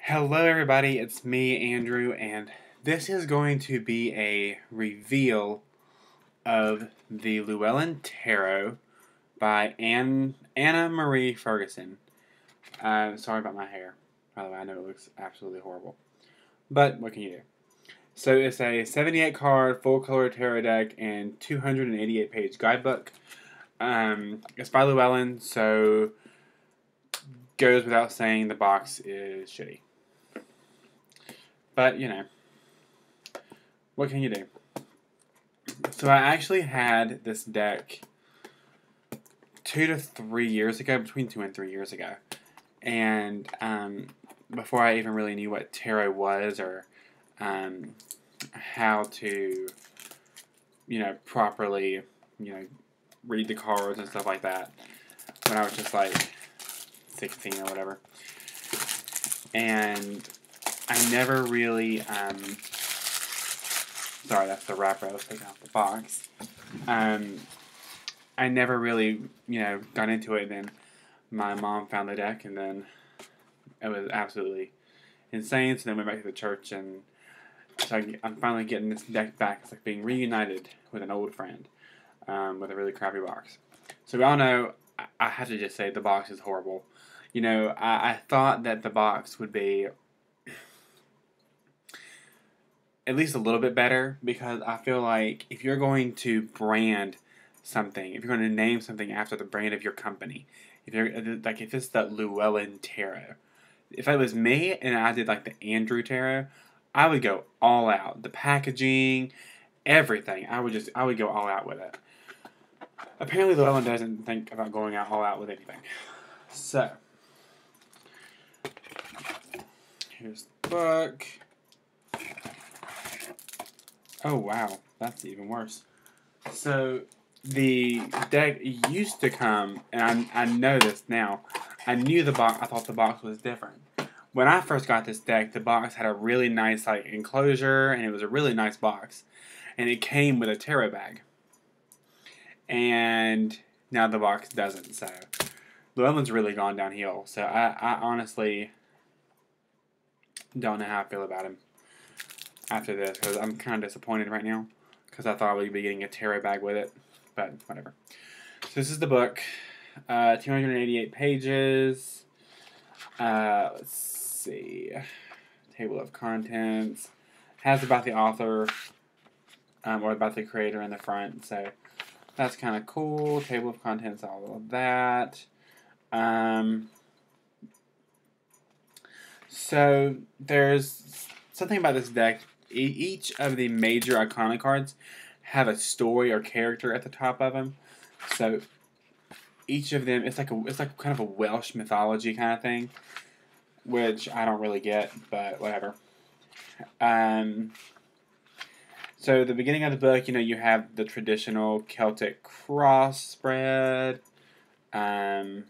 Hello everybody, it's me, Andrew, and this is going to be a reveal of the Llewellyn Tarot by Anna Marie Ferguson. Sorry about my hair, by the way, I know it looks absolutely horrible. But, what can you do? So, it's a 78 card, full color tarot deck, and 288 page guidebook. It's by Llewellyn, so goes without saying the box is shitty. But, what can you do? So I actually had this deck 2 to 3 years ago, between 2 and 3 years ago. And before I even really knew what tarot was or how to, properly, read the cards and stuff like that. When I was just like 16 or whatever. And I never really, sorry, that's the wrapper I was taking off the box. I never really, got into it, and then my mom found the deck, and then it was absolutely insane, so then we went back to the church, and so I'm finally getting this deck back. It's like being reunited with an old friend, with a really crappy box. So we all know, I have to just say, the box is horrible. I thought that the box would be at least a little bit better, because I feel like if you're going to brand something, if you're going to name something after the brand of your company, if it's the Llewellyn Tarot, if it was me and I did like the Andrew Tarot, I would go all out. The packaging, everything, I would go all out with it. Apparently Llewellyn doesn't think about going all out with anything. So, here's the book. Oh wow, that's even worse. So the deck used to come, and I know this now. I knew the box. I thought the box was different. When I first got this deck, the box had a really nice enclosure, and it was a really nice box, and it came with a tarot bag. And now the box doesn't. So Llewellyn's really gone downhill. So I honestly don't know how I feel about him after this, because I'm kind of disappointed right now, because I thought we'd be getting a tarot bag with it, but whatever. So this is the book, 288 pages. Let's see, table of contents, has about the author, or about the creator in the front, so that's kind of cool. Table of contents, all of that. So there's something about this deck. Each of the major iconic cards have a story or character at the top of them. So each of them, it's like kind of a Welsh mythology kind of thing, which I don't really get, but whatever. So the beginning of the book, you have the traditional Celtic cross spread, all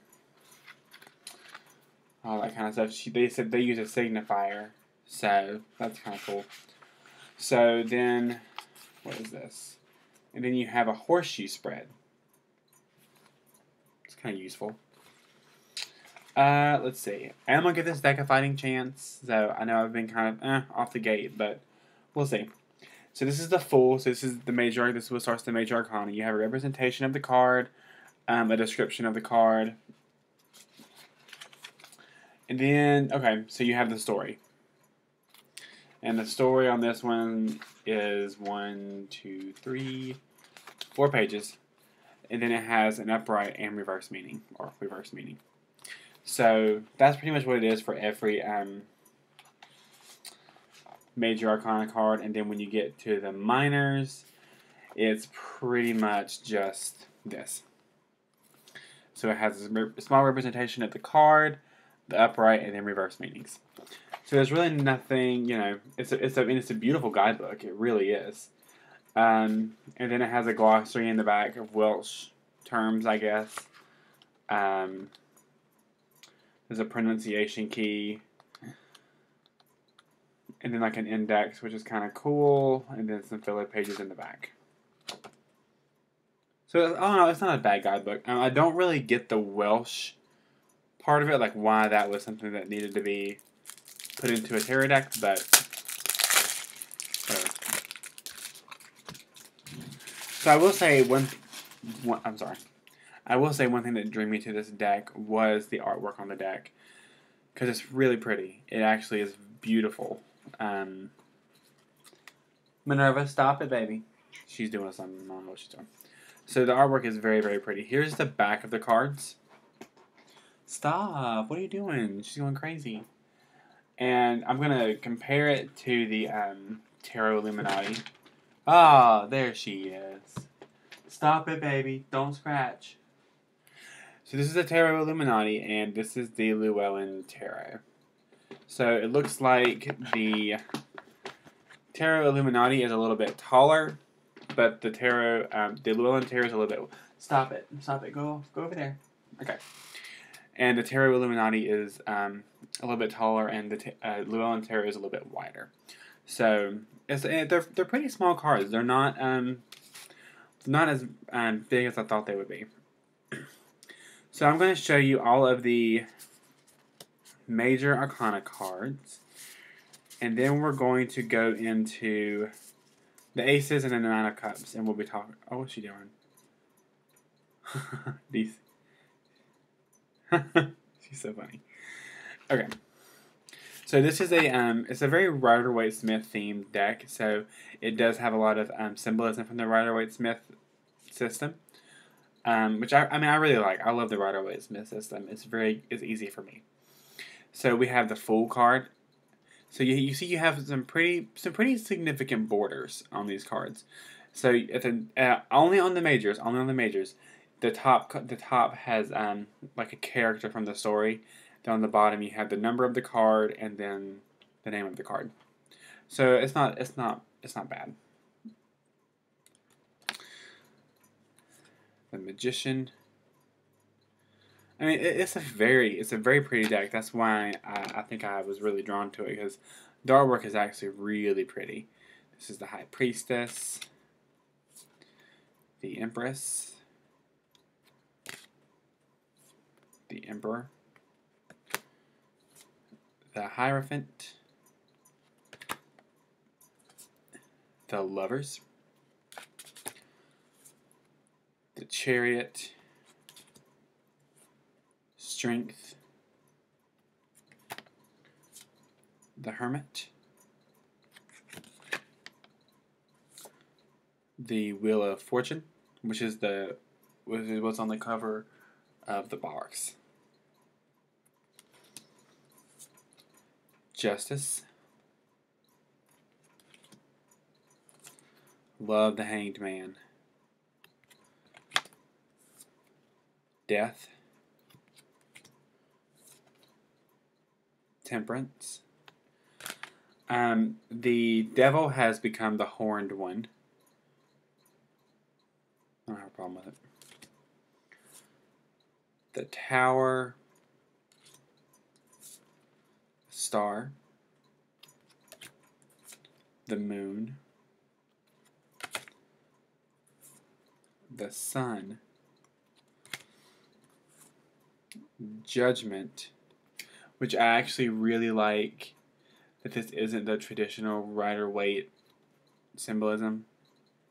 that kind of stuff. They said they use a signifier, so that's kind of cool. So then, what is this? And then you have a horseshoe spread. It's kind of useful. Let's see. I'm going to give this deck a fighting chance. So I know I've been kind of off the gate, but we'll see. So this is the full. So this is the major. This is what starts the major arcana. You have a representation of the card, a description of the card. And then, okay, so you have the story. And the story on this one is 4 pages. And then it has an upright and reverse meaning, or reverse meaning. So that's pretty much what it is for every major arcana card. And then when you get to the minors, it's pretty much just this. So it has a small representation of the card, the upright, and then reverse meanings. So there's really nothing, it's a beautiful guidebook. It really is. And then it has a glossary in the back of Welsh terms, I guess. There's a pronunciation key. And then an index, which is kind of cool. And then some filler pages in the back. So, I don't know, it's not a bad guidebook. I don't really get the Welsh part of it, why that was something that needed to be put into a tarot deck, but whatever. So I will say I will say one thing that drew me to this deck was the artwork on the deck, because it's really pretty. It actually is beautiful. Minerva, stop it, baby. She's doing something. I don't know what she's doing. So the artwork is very, very pretty. Here's the back of the cards. Stop. What are you doing? She's going crazy. And I'm going to compare it to the Tarot Illuminati. Ah, there she is. Stop it, baby. Don't scratch. So this is the Tarot Illuminati, and this is the Llewellyn Tarot. So it looks like the Tarot Illuminati is a little bit taller, but the the Llewellyn Tarot is a little bit... Stop it. Stop it. Go over there. Okay. And the Tarot Illuminati is a little bit taller, and the Llewellyn Tarot is a little bit wider. So they're pretty small cards. They're not as big as I thought they would be. So I'm going to show you all of the major Arcana cards, and then we're going to go into the Aces and then the Nine of Cups, and we'll be talking. Oh, what's she doing? These. She's so funny. Okay. So this is it's a very Rider-Waite-Smith themed deck. So it does have a lot of symbolism from the Rider-Waite-Smith system, which I really like. I love the Rider-Waite-Smith system. It's easy for me. So we have the Fool card. So you see you have some pretty significant borders on these cards. So only on the majors. The top has like a character from the story. Then on the bottom you have the number of the card and then the name of the card. So it's not bad. The Magician. I mean, it's a very pretty deck. That's why I think I was really drawn to it, because the artwork is actually really pretty. This is the High Priestess, the Empress, the Emperor, the Hierophant, the Lovers, the Chariot, Strength, the Hermit, the Wheel of Fortune, which is what's on the cover of the box, Justice, love the Hanged Man, Death, Temperance. The Devil has become the Horned One. I don't have a problem with it. The Tower, Star, the Moon, the Sun, Judgment, which I actually really like that this isn't the traditional Rider-Waite symbolism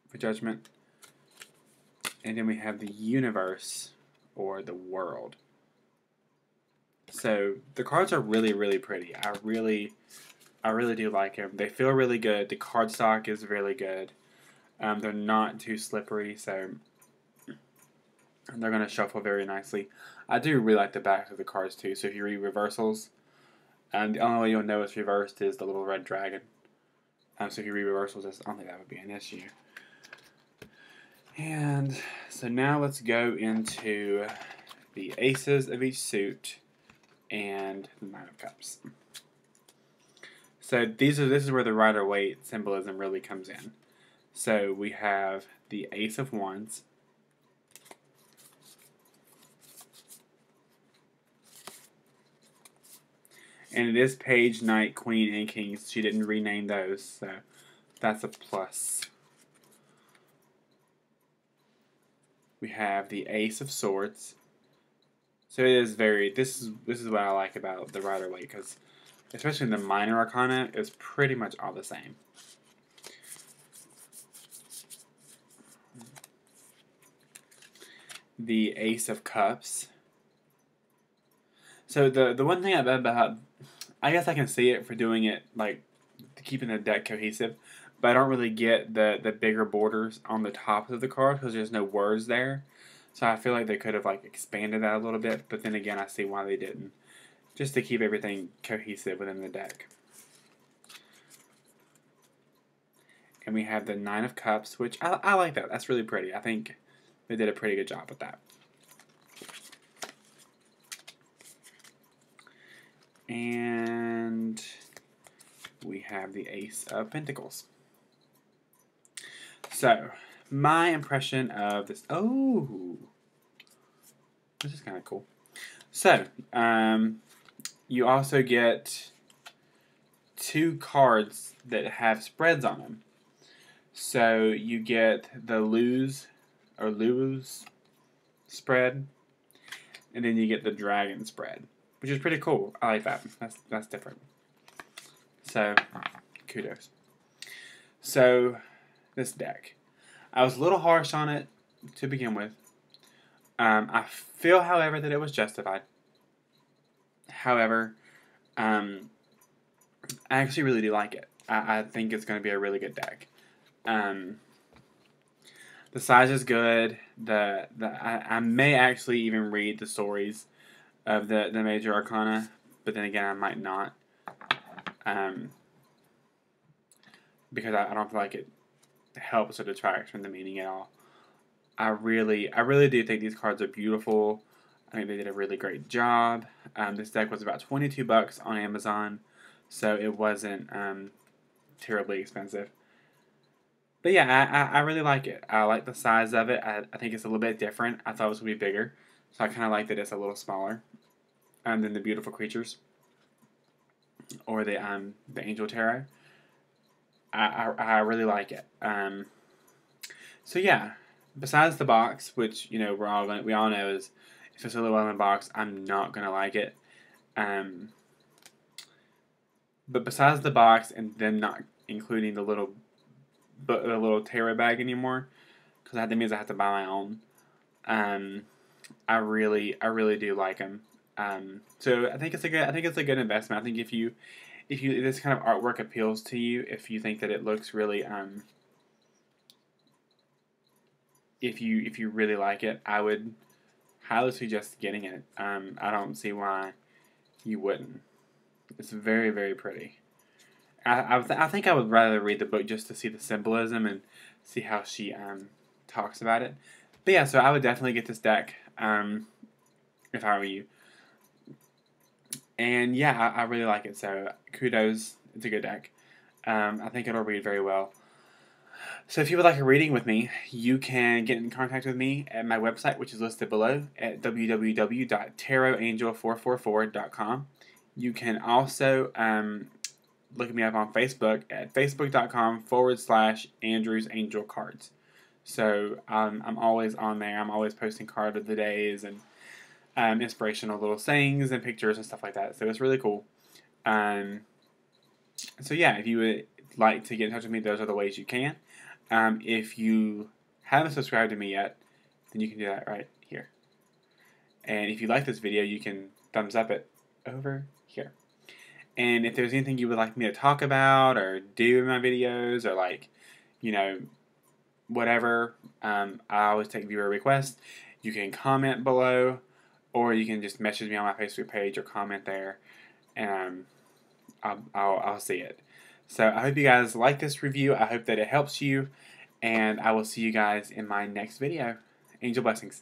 for Judgment. And then we have the Universe, or the World. So the cards are really, really pretty. I really do like them. They feel really good. The cardstock is really good. They're not too slippery, so they're going to shuffle very nicely. I do really like the backs of the cards too. So if you read reversals, the only way you'll know it's reversed is the little red dragon. So if you read reversals, I don't think that would be an issue. And so now let's go into the aces of each suit and the Nine of Cups. So this is where the Rider-Waite symbolism really comes in. So we have the Ace of Wands, and it is Page, Knight, Queen, and King. She didn't rename those, so that's a plus. We have the Ace of Swords. So it is this is what I like about the Rider-Waite, because especially the minor arcana, is pretty much all the same. The Ace of Cups. So the one thing about, I guess I can see it for doing it, like, keeping the deck cohesive, but I don't really get the bigger borders on the top of the card because there's no words there. So I feel like they could have, like, expanded that a little bit, but then again, I see why they didn't. Just to keep everything cohesive within the deck. And we have the Nine of Cups, which I like that. That's really pretty. I think they did a pretty good job with that. And we have the Ace of Pentacles. So, my impression of this... Oh! This is kind of cool. So, you also get 2 cards that have spreads on them. So, you get the lose spread, and then you get the dragon spread, which is pretty cool. I like that. That's different. So, kudos. So, this deck. I was a little harsh on it to begin with. I feel, however, that it was justified. However, I actually really do like it. I think it's going to be a really good deck. The size is good. I may actually even read the stories of the major arcana, but then again, I might not. Because I don't feel like it helps or detracts from the meaning at all. I really do think these cards are beautiful. I think they did a really great job. This deck was about $22 on Amazon, so it wasn't terribly expensive. But yeah, I really like it. I like the size of it. I think it's a little bit different. I thought it was going to be bigger, so I kind of like that it's a little smaller than the Beautiful Creatures or the Angel Tarot. I really like it. So yeah, besides the box, which we all know is, if it's a Llewellyn box, I'm not gonna like it. But besides the box and them not including the little tarot bag anymore, because that means I have to buy my own. I really do like them. So I think it's a good investment. I think if this kind of artwork appeals to you, if you think that it looks really if you really like it, I would highly suggest getting it. I don't see why you wouldn't. It's very, very pretty. I think I would rather read the book just to see the symbolism and see how she talks about it. But yeah, so I would definitely get this deck if I were you. And yeah, I really like it. So kudos, it's a good deck. I think it'll read very well. So if you would like a reading with me, you can get in contact with me at my website, which is listed below at www.tarotangel444.com. You can also look me up on Facebook at facebook.com/Andrews Angel Cards. So I'm always on there. I'm always posting card of the days and inspirational little sayings and pictures and stuff like that. So it's really cool. So yeah, if you would like to get in touch with me, those are the ways you can. If you haven't subscribed to me yet, then you can do that right here. And if you like this video, you can thumbs up it over here. And if there's anything you would like me to talk about or do in my videos, or whatever, I always take viewer requests. You can comment below, or you can just message me on my Facebook page or comment there, and I'll see it. So I hope you guys like this review. I hope that it helps you, and I will see you guys in my next video. Angel blessings.